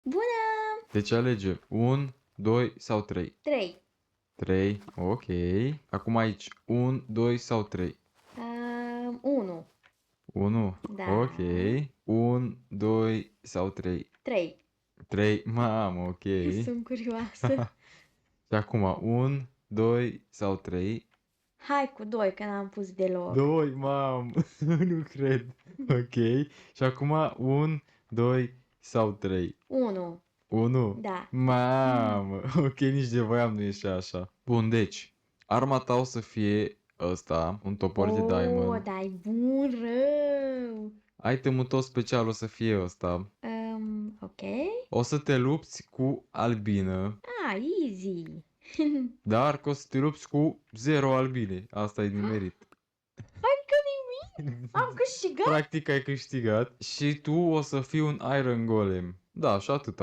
Bună! Deci alege 1, 2 sau 3. 3. 3, ok. Acum aici 1, 2 sau 3. 1. 1, Da. ok. 1, 2 sau 3. 3. 3, mamă, ok. Sunt curioasă. Și acum 1, 2 sau 3. Hai cu 2, că n-am pus deloc. 2, mamă, nu cred. Ok. Și acum 1, 2 sau 3. 1. 1. Da. Mamă, ok, nici de voiam nu ieșea așa. Bun, deci, arma ta o să fie ăsta, un topor de diamond. Dar-i bun rău. Itemul tău special o să fie ăsta. Ok. O să te lupți cu albină, Easy. dar că o să te lupți cu 0 albine. Asta e nimerit. Adică nimic? Am câștigat? Practic ai câștigat și tu o să fii un Iron Golem. Da, și atât.